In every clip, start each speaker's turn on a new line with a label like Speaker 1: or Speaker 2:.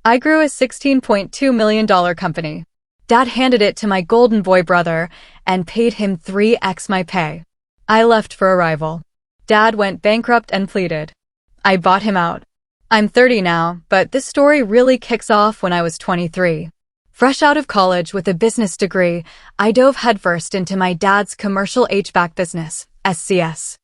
Speaker 1: I grew a $16.2 million company. Dad handed it to my golden boy brother and paid him 3x my pay. I left for a rival. Dad went bankrupt and pleaded. I bought him out. I'm 30 now, but this story really kicks off when I was 23. Fresh out of college with a business degree, I dove headfirst into my dad's commercial HVAC business, SCS.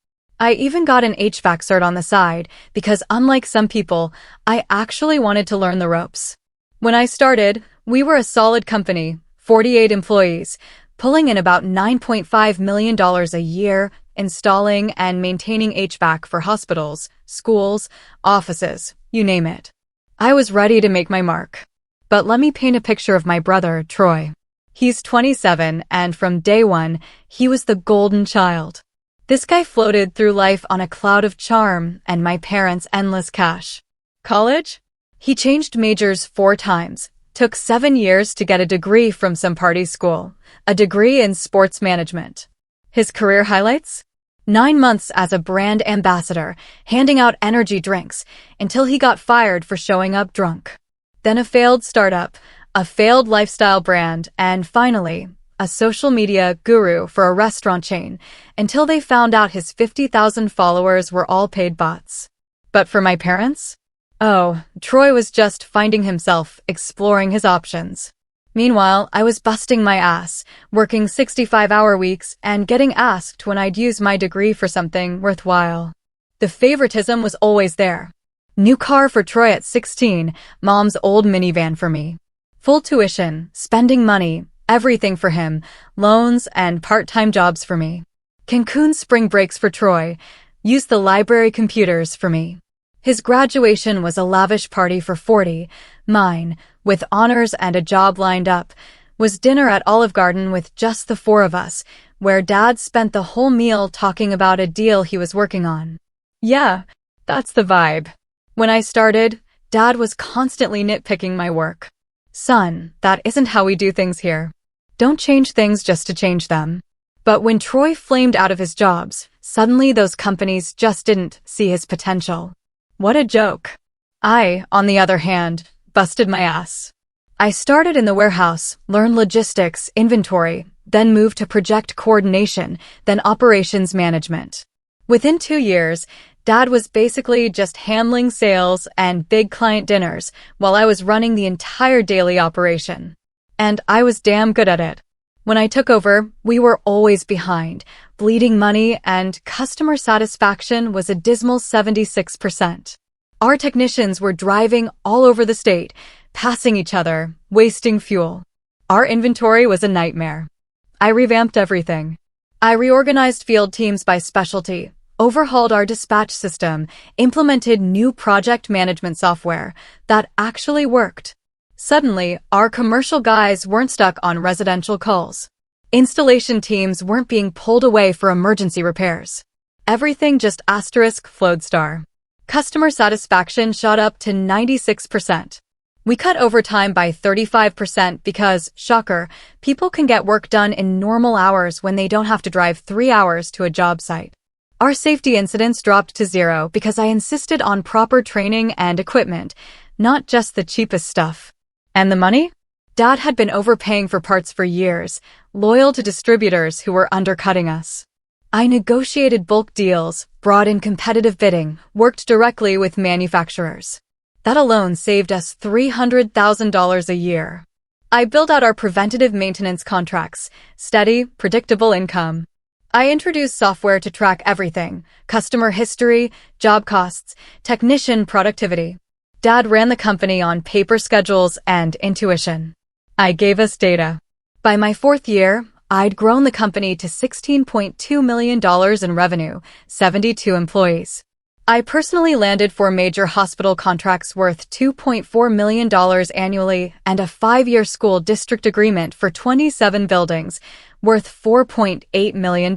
Speaker 1: I even got an HVAC cert on the side because, unlike some people, I actually wanted to learn the ropes. When I started, we were a solid company, 48 employees, pulling in about $9.5 million a year, installing and maintaining HVAC for hospitals, schools, offices, you name it. I was ready to make my mark. But let me paint a picture of my brother, Troy. He's 27, and from day one, he was the golden child. This guy floated through life on a cloud of charm and my parents' endless cash. College? He changed majors 4 times, took 7 years to get a degree from some party school, a degree in sports management. His career highlights? 9 months as a brand ambassador, handing out energy drinks, until he got fired for showing up drunk. Then a failed startup, a failed lifestyle brand, and finally, a social media guru for a restaurant chain, until they found out his 50,000 followers were all paid bots. But for my parents? Oh, Troy was just finding himself, exploring his options. Meanwhile, I was busting my ass, working 65-hour weeks, and getting asked when I'd use my degree for something worthwhile. The favoritism was always there. New car for Troy at 16, mom's old minivan for me. Full tuition, spending money, everything for him, loans and part-time jobs for me. Cancun spring breaks for Troy, used the library computers for me. His graduation was a lavish party for 40, mine, with honors and a job lined up, was dinner at Olive Garden with just the 4 of us, where Dad spent the whole meal talking about a deal he was working on. Yeah, that's the vibe. When I started, Dad was constantly nitpicking my work. Son, that isn't how we do things here. Don't change things just to change them. But when Troy flamed out of his jobs, suddenly those companies just didn't see his potential. What a joke. I, on the other hand, busted my ass. I started in the warehouse, learned logistics, inventory, then moved to project coordination, then operations management. Within 2 years, Dad was basically just handling sales and big client dinners while I was running the entire daily operation. And I was damn good at it. When I took over, we were always behind, bleeding money, and customer satisfaction was a dismal 76%. Our technicians were driving all over the state, passing each other, wasting fuel. Our inventory was a nightmare. I revamped everything. I reorganized field teams by specialty, overhauled our dispatch system, implemented new project management software that actually worked. Suddenly, our commercial guys weren't stuck on residential calls. Installation teams weren't being pulled away for emergency repairs. Everything just flowed star. Customer satisfaction shot up to 96%. We cut overtime by 35% because, shocker, people can get work done in normal hours when they don't have to drive 3 hours to a job site. Our safety incidents dropped to 0 because I insisted on proper training and equipment, not just the cheapest stuff. And the money? Dad had been overpaying for parts for years, loyal to distributors who were undercutting us. I negotiated bulk deals, brought in competitive bidding, worked directly with manufacturers. That alone saved us $300,000 a year. I built out our preventative maintenance contracts, steady, predictable income. I introduced software to track everything: customer history, job costs, technician productivity. Dad ran the company on paper schedules and intuition. I gave us data. By my 4th year, I'd grown the company to $16.2 million in revenue, 72 employees. I personally landed 4 major hospital contracts worth $2.4 million annually and a 5-year school district agreement for 27 buildings, worth $4.8 million.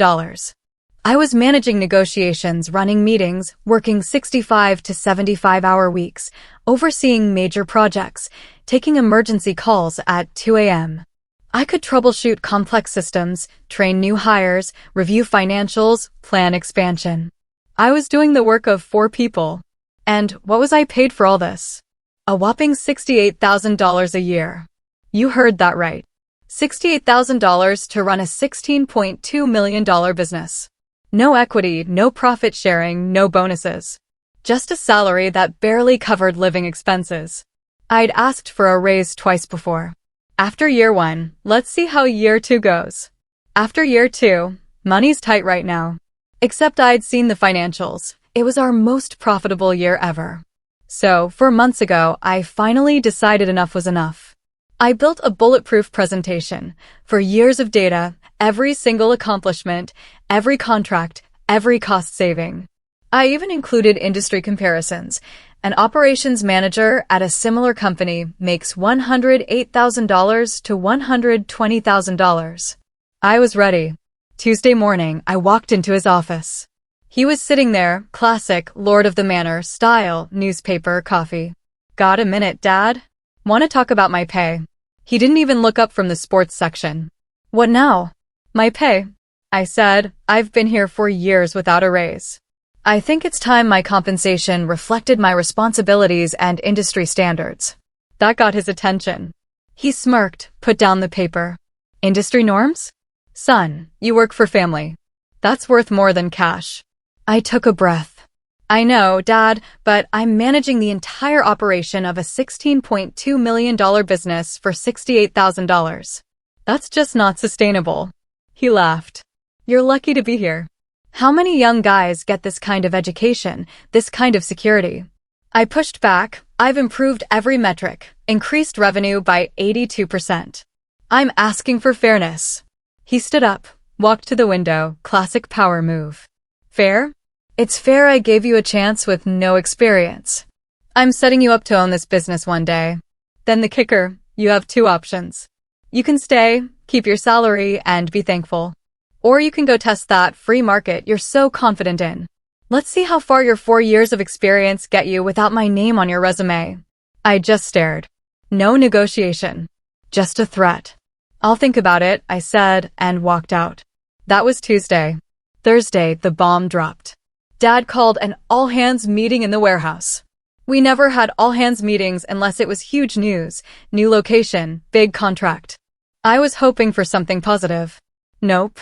Speaker 1: I was managing negotiations, running meetings, working 65 to 75-hour weeks, overseeing major projects, taking emergency calls at 2 a.m. I could troubleshoot complex systems, train new hires, review financials, plan expansion. I was doing the work of 4 people. And what was I paid for all this? A whopping $68,000 a year. You heard that right. $68,000 to run a $16.2 million business. No equity, no profit sharing, no bonuses. Just a salary that barely covered living expenses. I'd asked for a raise twice before. After year 1, let's see how year 2 goes. After year 2, money's tight right now. Except I'd seen the financials. It was our most profitable year ever. So, 4 months ago, I finally decided enough was enough. I built a bulletproof presentation for years of data, every single accomplishment, every contract, every cost saving. I even included industry comparisons. An operations manager at a similar company makes $108,000 to $120,000. I was ready. Tuesday morning, I walked into his office. He was sitting there, classic Lord of the Manor style, newspaper, coffee. Got a minute, Dad? Want to talk about my pay? He didn't even look up from the sports section. What now? My pay. I said, I've been here for years without a raise. I think it's time my compensation reflected my responsibilities and industry standards. That got his attention. He smirked, put down the paper. Industry norms? Son, you work for family. That's worth more than cash. I took a breath. I know, Dad, but I'm managing the entire operation of a $16.2 million business for $68,000. That's just not sustainable. He laughed. You're lucky to be here. How many young guys get this kind of education, this kind of security? I pushed back. I've improved every metric, increased revenue by 82%. I'm asking for fairness. He stood up, walked to the window, classic power move. Fair? It's fair I gave you a chance with no experience. I'm setting you up to own this business one day. Then the kicker, you have 2 options. You can stay, keep your salary, and be thankful. Or you can go test that free market you're so confident in. Let's see how far your 4 years of experience get you without my name on your resume. I just stared. No negotiation. Just a threat. I'll think about it, I said, and walked out. That was Tuesday. Thursday, the bomb dropped. Dad called an all-hands meeting in the warehouse. We never had all-hands meetings unless it was huge news, new location, big contract. I was hoping for something positive. Nope.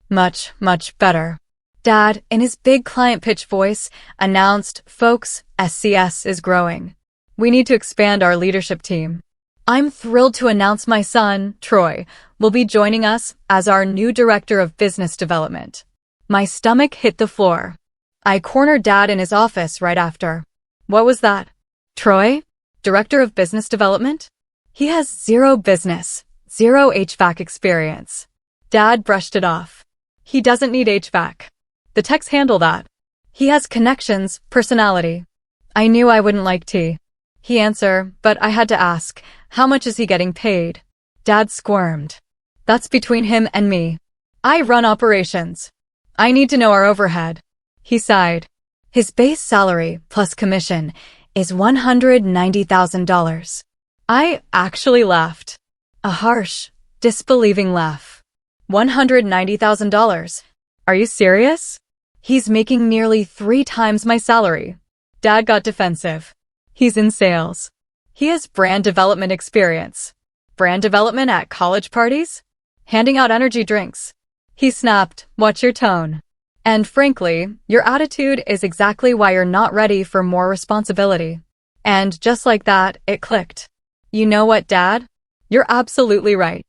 Speaker 1: Much, much better. Dad, in his big client pitch voice, announced, folks, SCS is growing. We need to expand our leadership team. I'm thrilled to announce my son, Troy, will be joining us as our new Director of Business Development. My stomach hit the floor. I cornered Dad in his office right after. What was that? Troy? Director of Business Development? He has 0 business, 0 HVAC experience. Dad brushed it off. He doesn't need HVAC. The techs handle that. He has connections, personality. I knew I wouldn't like tea. He answered, but I had to ask, how much is he getting paid? Dad squirmed. That's between him and me. I run operations. I need to know our overhead. He sighed. His base salary, plus commission, is $190,000. I actually laughed. A harsh, disbelieving laugh. $190,000. Are you serious? He's making nearly 3 times my salary. Dad got defensive. He's in sales. He has brand development experience. Brand development at college parties? Handing out energy drinks. He snapped, watch your tone. And frankly, your attitude is exactly why you're not ready for more responsibility. And just like that, it clicked. You know what, Dad? You're absolutely right.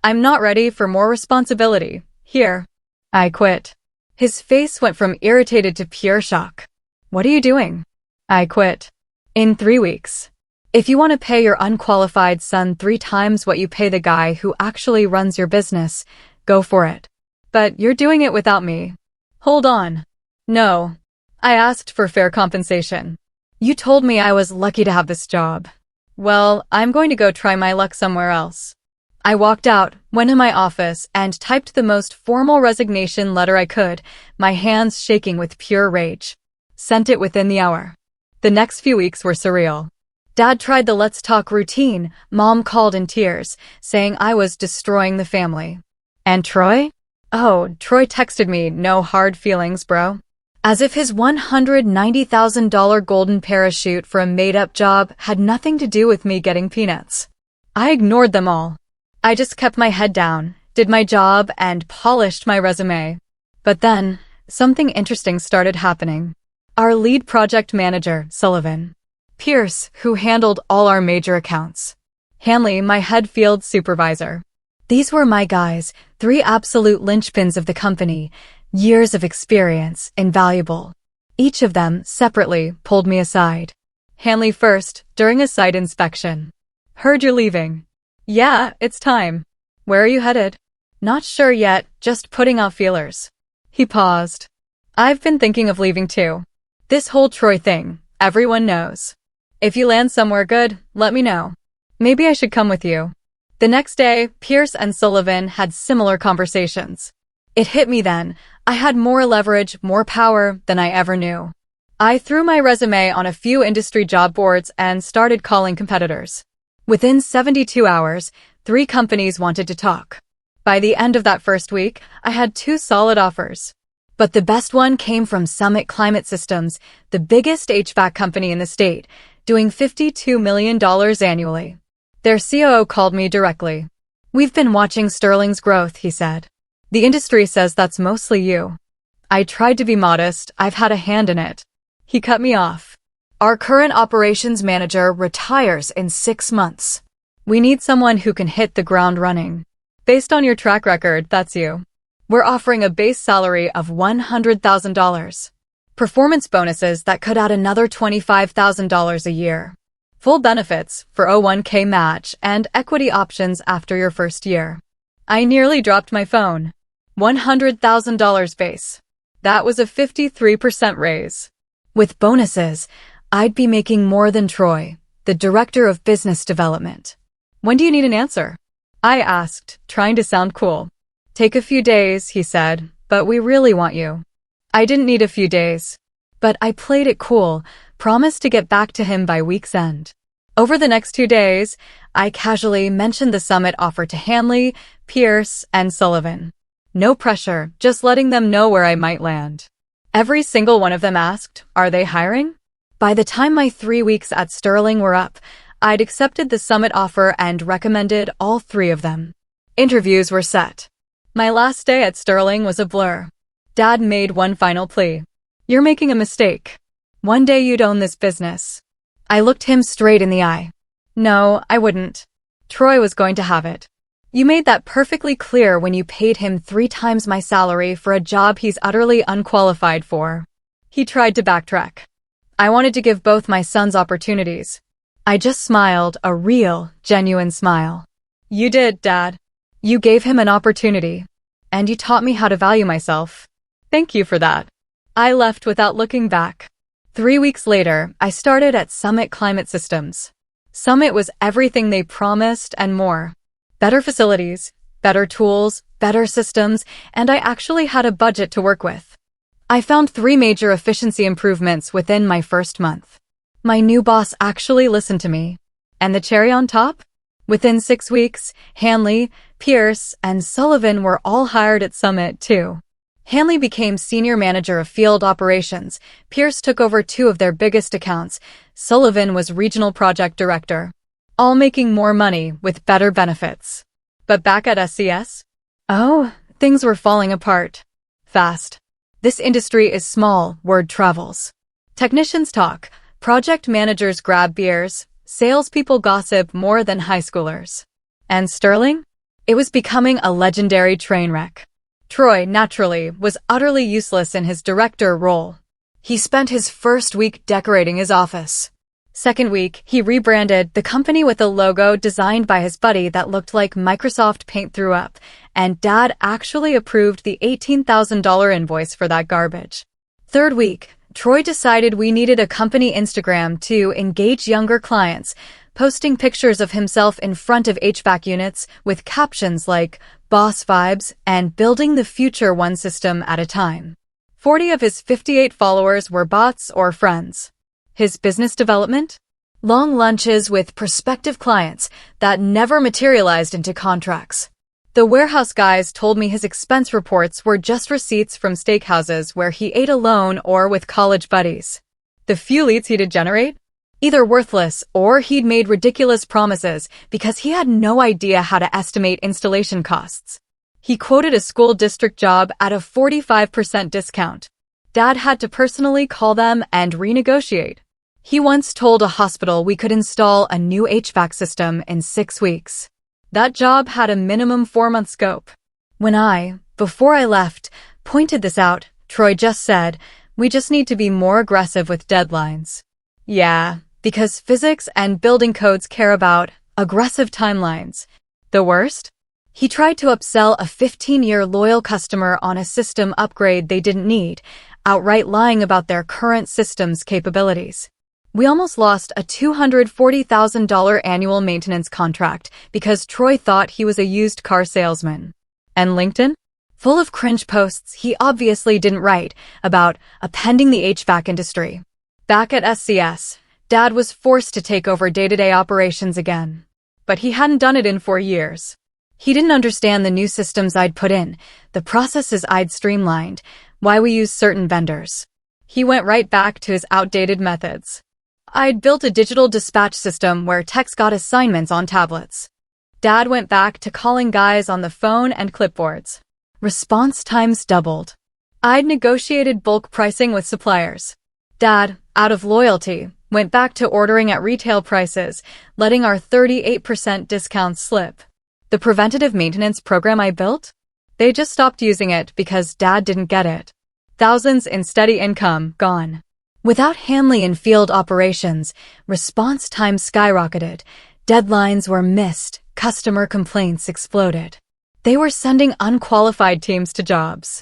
Speaker 1: I'm not ready for more responsibility. Here. I quit. His face went from irritated to pure shock. What are you doing? I quit. In 3 weeks. If you want to pay your unqualified son 3 times what you pay the guy who actually runs your business, go for it. But you're doing it without me. Hold on. No. I asked for fair compensation. You told me I was lucky to have this job. Well, I'm going to go try my luck somewhere else. I walked out, went to my office, and typed the most formal resignation letter I could, my hands shaking with pure rage. Sent it within the hour. The next few weeks were surreal. Dad tried the let's talk routine. Mom called in tears, saying I was destroying the family. And Troy? Oh, Troy texted me, no hard feelings, bro. As if his $190,000 golden parachute for a made-up job had nothing to do with me getting peanuts. I ignored them all. I just kept my head down, did my job, and polished my resume. But then, something interesting started happening. Our lead project manager, Sullivan. Pierce, who handled all our major accounts. Hanley, my head field supervisor. These were my guys, 3 absolute linchpins of the company, years of experience, invaluable. Each of them, separately, pulled me aside. Hanley first, during a site inspection. Heard you're leaving. Yeah, it's time. Where are you headed? Not sure yet, just putting out feelers. He paused. I've been thinking of leaving too. This whole Troy thing, everyone knows. If you land somewhere good, let me know. Maybe I should come with you. The next day, Pierce and Sullivan had similar conversations. It hit me then. I had more leverage, more power than I ever knew. I threw my resume on a few industry job boards and started calling competitors. Within 72 hours, 3 companies wanted to talk. By the end of that first week, I had 2 solid offers. But the best one came from Summit Climate Systems, the biggest HVAC company in the state, doing $52 million annually. Their COO called me directly. We've been watching Sterling's growth, he said. The industry says that's mostly you. I tried to be modest, I've had a hand in it. He cut me off. Our current operations manager retires in 6 months. We need someone who can hit the ground running. Based on your track record, that's you. We're offering a base salary of $100,000. Performance bonuses that could add another $25,000 a year. Full benefits, 401k match, and equity options after your first year. I nearly dropped my phone. $100,000 base. That was a 53% raise. With bonuses, I'd be making more than Troy, the director of business development. When do you need an answer? I asked, trying to sound cool. Take a few days, he said, but we really want you. I didn't need a few days. But I played it cool, promised to get back to him by week's end. Over the next 2 days, I casually mentioned the summit offer to Hanley, Pierce, and Sullivan. No pressure, just letting them know where I might land. Every single one of them asked, are they hiring? By the time my 3 weeks at Sterling were up, I'd accepted the summit offer and recommended all 3 of them. Interviews were set. My last day at Sterling was a blur. Dad made one final plea. You're making a mistake. One day you'd own this business. I looked him straight in the eye. No, I wouldn't. Troy was going to have it. You made that perfectly clear when you paid him 3 times my salary for a job he's utterly unqualified for. He tried to backtrack. I wanted to give both my sons opportunities. I just smiled, a real, genuine smile. You did, Dad. You gave him an opportunity. And you taught me how to value myself. Thank you for that. I left without looking back. 3 weeks later, I started at Summit Climate Systems. Summit was everything they promised and more. Better facilities, better tools, better systems, and I actually had a budget to work with. I found 3 major efficiency improvements within my first month. My new boss actually listened to me. And the cherry on top? Within 6 weeks, Hanley, Pierce, and Sullivan were all hired at Summit too. Hanley became senior manager of field operations, Pierce took over 2 of their biggest accounts, Sullivan was regional project director. All making more money with better benefits. But back at SCS? Oh, things were falling apart. Fast. This industry is small, word travels. Technicians talk, project managers grab beers, salespeople gossip more than high schoolers. And Sterling? It was becoming a legendary train wreck. Troy, naturally, was utterly useless in his director role. He spent his first week decorating his office. Second week, he rebranded the company with a logo designed by his buddy that looked like Microsoft Paint threw up, and Dad actually approved the $18,000 invoice for that garbage. Third week, Troy decided we needed a company Instagram to engage younger clients, posting pictures of himself in front of HVAC units with captions like boss vibes and building the future one system at a time. 40 of his 58 followers were bots or friends. His business development? Long lunches with prospective clients that never materialized into contracts. The warehouse guys told me his expense reports were just receipts from steakhouses where he ate alone or with college buddies. The few leads he did generate? Either worthless or he'd made ridiculous promises because he had no idea how to estimate installation costs. He quoted a school district job at a 45% discount. Dad had to personally call them and renegotiate. He once told a hospital we could install a new HVAC system in 6 weeks. That job had a minimum 4-month scope. When before I left, pointed this out, Troy just said, "We just need to be more aggressive with deadlines." Yeah, because physics and building codes care about aggressive timelines. The worst? He tried to upsell a 15-year loyal customer on a system upgrade they didn't need, outright lying about their current system's capabilities. We almost lost a $240,000 annual maintenance contract because Troy thought he was a used car salesman. And LinkedIn? Full of cringe posts he obviously didn't write about appending the HVAC industry. Back at SCS, Dad was forced to take over day-to-day operations again. But he hadn't done it in 4 years. He didn't understand the new systems I'd put in, the processes I'd streamlined, why we use certain vendors. He went right back to his outdated methods. I'd built a digital dispatch system where techs got assignments on tablets. Dad went back to calling guys on the phone and clipboards. Response times doubled. I'd negotiated bulk pricing with suppliers. Dad, out of loyalty, went back to ordering at retail prices, letting our 38% discounts slip. The preventative maintenance program I built? They just stopped using it because Dad didn't get it. Thousands in steady income gone. Without Hanley in field operations, response time skyrocketed, deadlines were missed, customer complaints exploded. They were sending unqualified teams to jobs.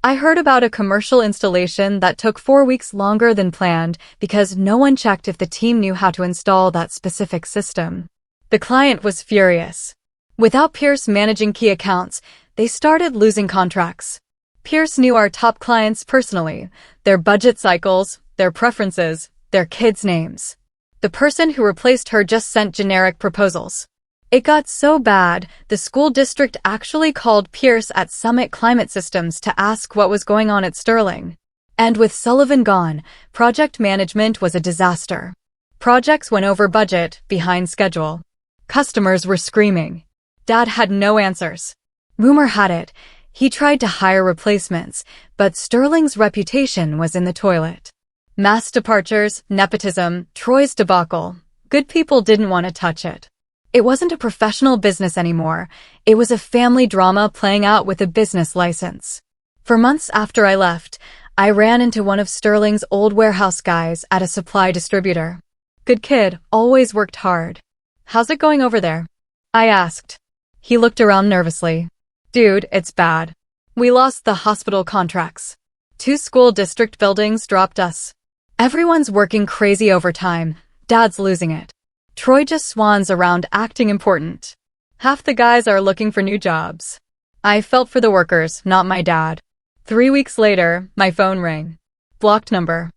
Speaker 1: I heard about a commercial installation that took 4 weeks longer than planned because no one checked if the team knew how to install that specific system. The client was furious. Without Pierce managing key accounts, they started losing contracts. Pierce knew our top clients personally, their budget cycles, their preferences, their kids' names. The person who replaced her just sent generic proposals. It got so bad, the school district actually called Pierce at Summit Climate Systems to ask what was going on at Sterling. And with Sullivan gone, project management was a disaster. Projects went over budget, behind schedule. Customers were screaming. Dad had no answers. Rumor had it, he tried to hire replacements, but Sterling's reputation was in the toilet. Mass departures, nepotism, Troy's debacle. Good people didn't want to touch it. It wasn't a professional business anymore. It was a family drama playing out with a business license. For months after I left, I ran into one of Sterling's old warehouse guys at a supply distributor. Good kid, always worked hard. "How's it going over there?" I asked. He looked around nervously. "Dude, it's bad. We lost the hospital contracts. 2 school district buildings dropped us. Everyone's working crazy overtime. Dad's losing it. Troy just swans around acting important. Half the guys are looking for new jobs." I felt for the workers, not my dad. 3 weeks later, my phone rang. Blocked number.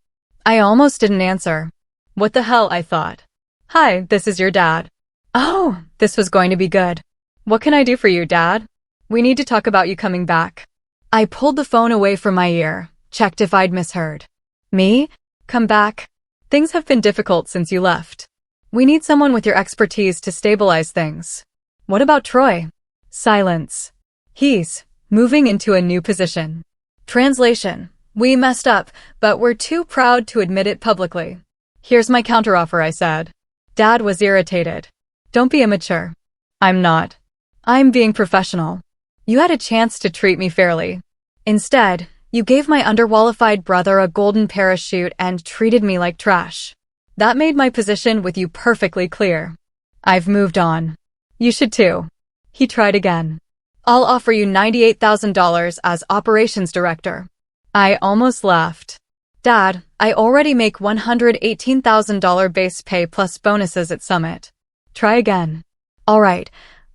Speaker 1: I almost didn't answer. What the hell, I thought. "Hi, this is your dad." Oh, this was going to be good. "What can I do for you, Dad?" "We need to talk about you coming back." I pulled the phone away from my ear, checked if I'd misheard. "Me? Come back? Things have been difficult since you left. We need someone with your expertise to stabilize things." "What about Troy?" Silence. "He's moving into a new position." Translation: "We messed up, but we're too proud to admit it publicly." "Here's my counteroffer," I said. Dad was irritated. "Don't be immature." "I'm not. I'm being professional. You had a chance to treat me fairly. Instead, you gave my underqualified brother a golden parachute and treated me like trash. That made my position with you perfectly clear. I've moved on. You should too." He tried again. "I'll offer you $98,000 as operations director." I almost laughed. "Dad, I already make $118,000 base pay plus bonuses at Summit." "Try again." "All right,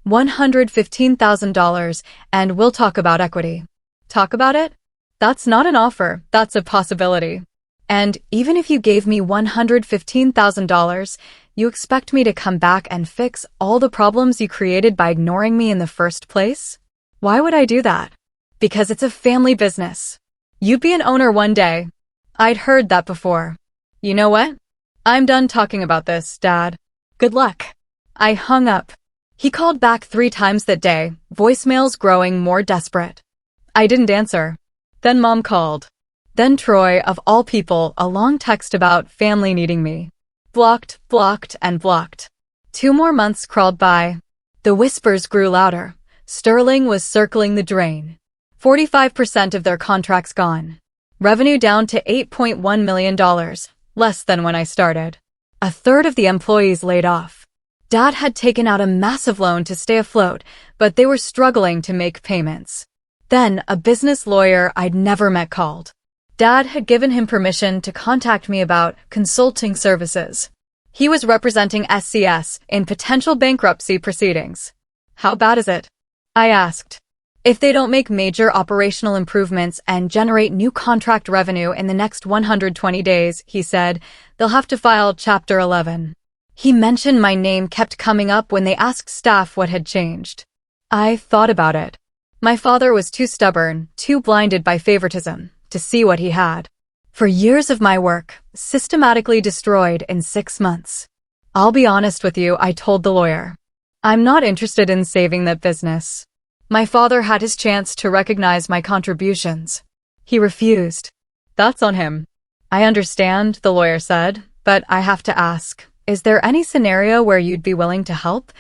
Speaker 1: $115,000, and we'll talk about equity." "Talk about it? That's not an offer, that's a possibility. And even if you gave me $115,000, you expect me to come back and fix all the problems you created by ignoring me in the first place?" Why would I do that? Because it's a family business. You'd be an owner one day. I'd heard that before. You know what? I'm done talking about this, Dad. Good luck. I hung up. He called back 3 times that day, voicemails growing more desperate. I didn't answer. Then Mom called. Then Troy, of all people, a long text about family needing me. Blocked, blocked, and blocked. 2 more months crawled by. The whispers grew louder. Sterling was circling the drain. 45% of their contracts gone. Revenue down to $8.1 million, less than when I started. 1/3 of the employees laid off. Dad had taken out a massive loan to stay afloat, but they were struggling to make payments. Then a business lawyer I'd never met called. Dad had given him permission to contact me about consulting services. He was representing SCS in potential bankruptcy proceedings. How bad is it? I asked. If they don't make major operational improvements and generate new contract revenue in the next 120 days, he said, they'll have to file Chapter 11. He mentioned my name kept coming up when they asked staff what had changed. I thought about it. My father was too stubborn, too blinded by favoritism, to see what he had. For years of my work, systematically destroyed in 6 months. I'll be honest with you, I told the lawyer. I'm not interested in saving that business. My father had his chance to recognize my contributions. He refused. That's on him. I understand, the lawyer said, but I have to ask, is there any scenario where you'd be willing to help?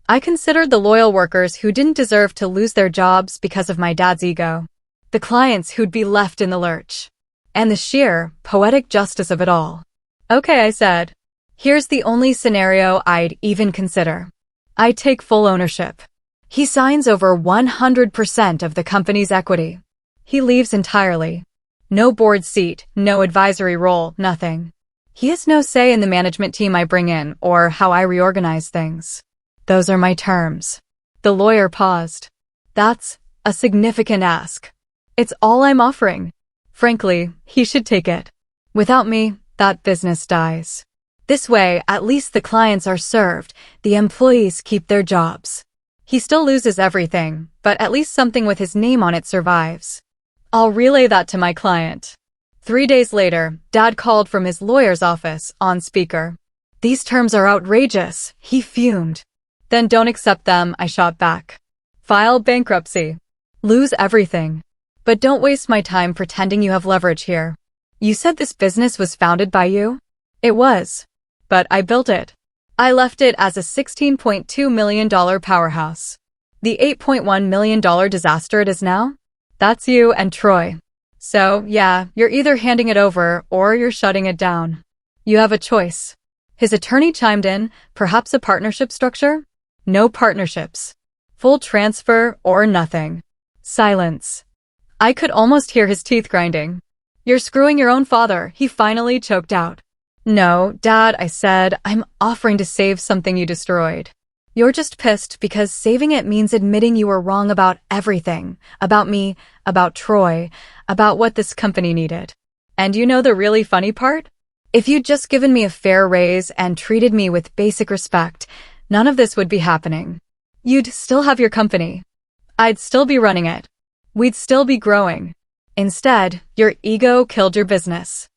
Speaker 1: I considered the loyal workers who didn't deserve to lose their jobs because of my dad's ego. The clients who'd be left in the lurch. And the sheer, poetic justice of it all. Okay, I said. Here's the only scenario I'd even consider. I take full ownership. He signs over 100% of the company's equity. He leaves entirely. No board seat, no advisory role, nothing. He has no say in the management team I bring in or how I reorganize things. Those are my terms. The lawyer paused. That's a significant ask. It's all I'm offering. Frankly, he should take it. Without me, that business dies. This way, at least the clients are served, the employees keep their jobs. He still loses everything, but at least something with his name on it survives. I'll relay that to my client. 3 days later, Dad called from his lawyer's office on speaker. These terms are outrageous, he fumed. Then don't accept them, I shot back. File bankruptcy. Lose everything. But don't waste my time pretending you have leverage here. You said this business was founded by you? It was. But I built it. I left it as a $16.2 million powerhouse. The $8.1 million disaster it is now? That's you and Troy. So, yeah, you're either handing it over or you're shutting it down. You have a choice. His attorney chimed in, perhaps a partnership structure? No partnerships. Full transfer or nothing. Silence. I could almost hear his teeth grinding. You're screwing your own father, he finally choked out. No, Dad, I said, I'm offering to save something you destroyed. You're just pissed because saving it means admitting you were wrong about everything. About me, about Troy, about what this company needed. And you know the really funny part? If you'd just given me a fair raise and treated me with basic respect, none of this would be happening. You'd still have your company. I'd still be running it. We'd still be growing. Instead, your ego killed your business.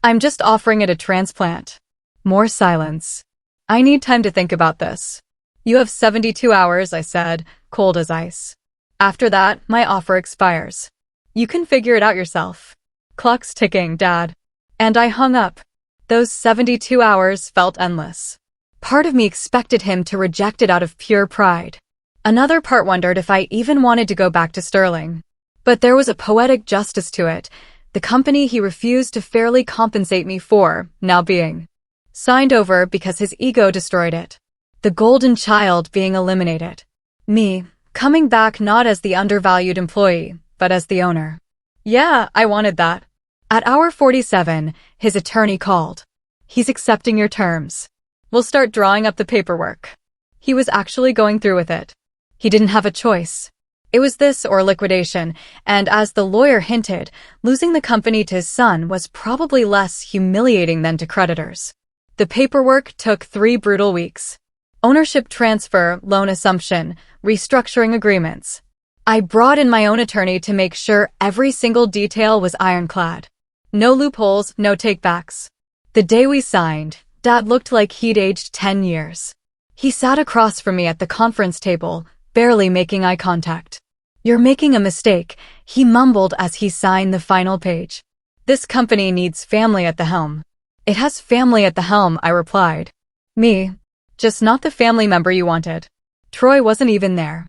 Speaker 1: I'm just offering it a transplant. More silence. I need time to think about this. You have 72 hours, I said, cold as ice. After that, my offer expires. You can figure it out yourself. Clock's ticking, Dad. And I hung up. Those 72 hours felt endless. Part of me expected him to reject it out of pure pride. Another part wondered if I even wanted to go back to Sterling. But there was a poetic justice to it. The company he refused to fairly compensate me for, now being signed over because his ego destroyed it. The golden child being eliminated. Me, coming back not as the undervalued employee, but as the owner. Yeah, I wanted that. At hour 47, his attorney called. He's accepting your terms. We'll start drawing up the paperwork. He was actually going through with it. He didn't have a choice. It was this or liquidation, and as the lawyer hinted, losing the company to his son was probably less humiliating than to creditors. The paperwork took 3 brutal weeks. Ownership transfer, loan assumption, restructuring agreements. I brought in my own attorney to make sure every single detail was ironclad. No loopholes, no takebacks. The day we signed, Dad looked like he'd aged 10 years. He sat across from me at the conference table, barely making eye contact. "You're making a mistake," he mumbled as he signed the final page. "This company needs family at the helm." "It has family at the helm," I replied. "Me. Just not the family member you wanted." Troy wasn't even there.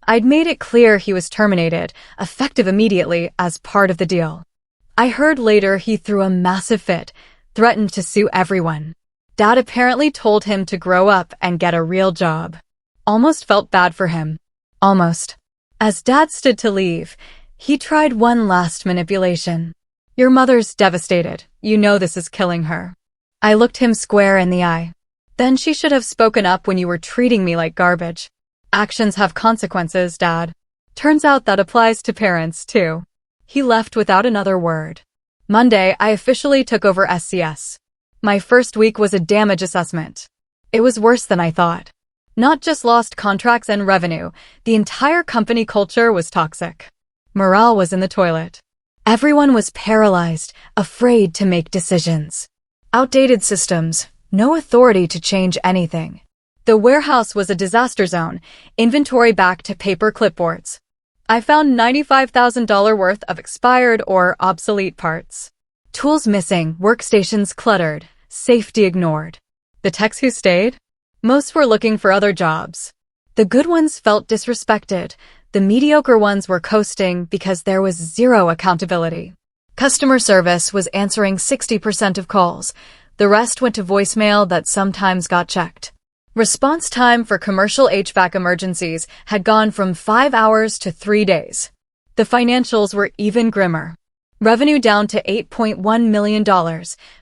Speaker 1: I'd made it clear he was terminated, effective immediately, as part of the deal. I heard later he threw a massive fit, threatened to sue everyone. Dad apparently told him to grow up and get a real job. Almost felt bad for him. Almost. As Dad stood to leave, he tried one last manipulation. "Your mother's devastated. You know this is killing her." I looked him square in the eye. "Then she should have spoken up when you were treating me like garbage." "Actions have consequences, Dad." Turns out that applies to parents, too. He left without another word. Monday, I officially took over SCS. My first week was a damage assessment. It was worse than I thought. Not just lost contracts and revenue, the entire company culture was toxic. Morale was in the toilet. Everyone was paralyzed, afraid to make decisions. Outdated systems, no authority to change anything. The warehouse was a disaster zone, inventory back to paper clipboards. I found $95,000 worth of expired or obsolete parts. Tools missing, workstations cluttered, safety ignored. The techs who stayed? Most were looking for other jobs. The good ones felt disrespected. The mediocre ones were coasting because there was zero accountability. Customer service was answering 60% of calls. The rest went to voicemail that sometimes got checked. Response time for commercial HVAC emergencies had gone from 5 hours to 3 days. The financials were even grimmer. Revenue down to $8.1 million.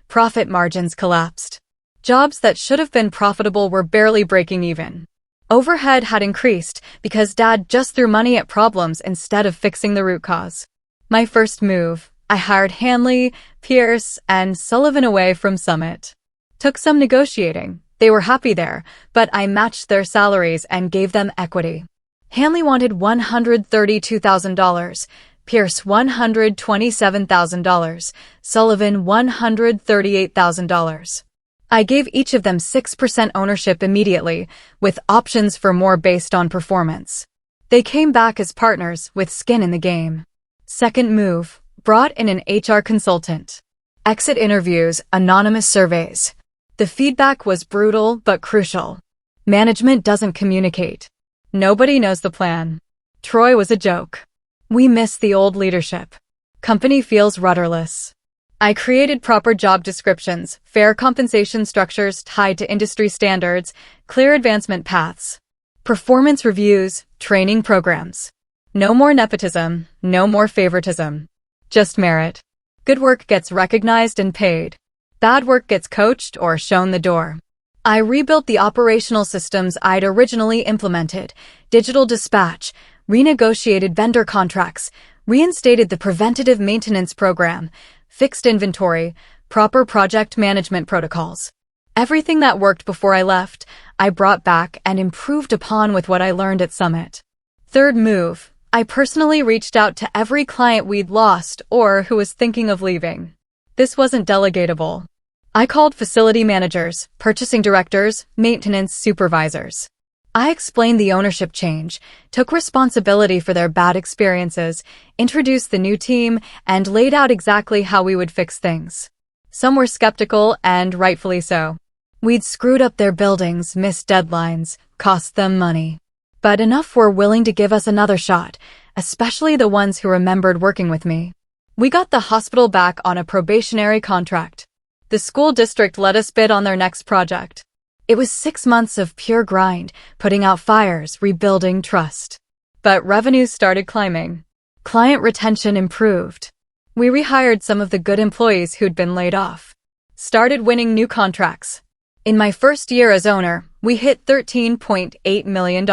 Speaker 1: Profit margins collapsed. Jobs that should have been profitable were barely breaking even. Overhead had increased because Dad just threw money at problems instead of fixing the root cause. My first move, I hired Hanley, Pierce, and Sullivan away from Summit. Took some negotiating. They were happy there, but I matched their salaries and gave them equity. Hanley wanted $132,000, Pierce $127,000, Sullivan $138,000. I gave each of them 6% ownership immediately, with options for more based on performance. They came back as partners with skin in the game. Second move, brought in an HR consultant. Exit interviews, anonymous surveys. The feedback was brutal but crucial. Management doesn't communicate. Nobody knows the plan. Troy was a joke. We miss the old leadership. Company feels rudderless. I created proper job descriptions, fair compensation structures tied to industry standards, clear advancement paths, performance reviews, training programs. No more nepotism, no more favoritism. Just merit. Good work gets recognized and paid. Bad work gets coached or shown the door. I rebuilt the operational systems I'd originally implemented, digital dispatch, renegotiated vendor contracts, reinstated the preventative maintenance program, fixed inventory, proper project management protocols. Everything that worked before I left, I brought back and improved upon with what I learned at Summit. Third move, I personally reached out to every client we'd lost or who was thinking of leaving. This wasn't delegatable. I called facility managers, purchasing directors, maintenance supervisors. I explained the ownership change, took responsibility for their bad experiences, introduced the new team, and laid out exactly how we would fix things. Some were skeptical, and rightfully so. We'd screwed up their buildings, missed deadlines, cost them money. But enough were willing to give us another shot, especially the ones who remembered working with me. We got the hospital back on a probationary contract. The school district let us bid on their next project. It was 6 months of pure grind, putting out fires, rebuilding trust. But revenues started climbing. Client retention improved. We rehired some of the good employees who'd been laid off. Started winning new contracts. In my first year as owner, we hit $13.8 million.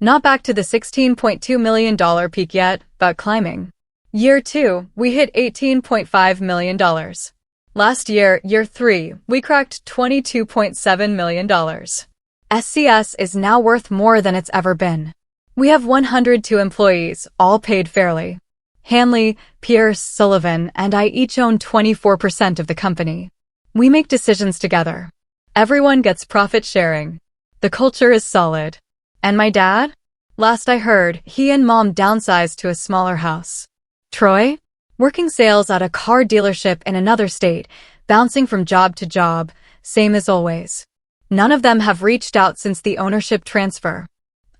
Speaker 1: Not back to the $16.2 million peak yet, but climbing. Year 2, we hit $18.5 million. Last year, year 3, we cracked $22.7 million. SCS is now worth more than it's ever been. We have 102 employees, all paid fairly. Hanley, Pierce, Sullivan, and I each own 24% of the company. We make decisions together. Everyone gets profit sharing. The culture is solid. And my dad? Last I heard, he and Mom downsized to a smaller house. Troy? Working sales at a car dealership in another state, bouncing from job to job, same as always. None of them have reached out since the ownership transfer.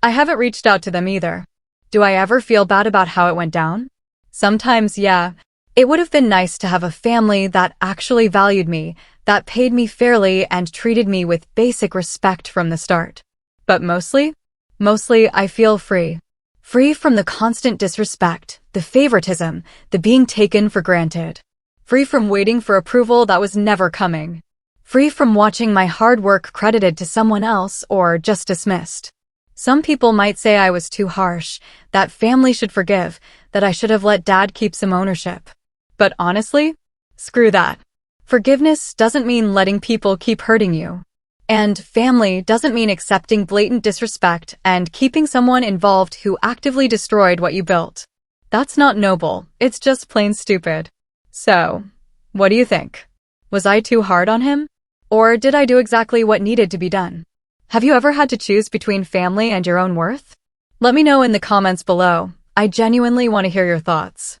Speaker 1: I haven't reached out to them either. Do I ever feel bad about how it went down? Sometimes, yeah. It would have been nice to have a family that actually valued me, that paid me fairly and treated me with basic respect from the start. But mostly I feel free. Free from the constant disrespect, the favoritism, the being taken for granted. Free from waiting for approval that was never coming. Free from watching my hard work credited to someone else or just dismissed. Some people might say I was too harsh, that family should forgive, that I should have let Dad keep some ownership. But honestly, screw that. Forgiveness doesn't mean letting people keep hurting you. And family doesn't mean accepting blatant disrespect and keeping someone involved who actively destroyed what you built. That's not noble, it's just plain stupid. So, what do you think? Was I too hard on him? Or did I do exactly what needed to be done? Have you ever had to choose between family and your own worth? Let me know in the comments below. I genuinely want to hear your thoughts.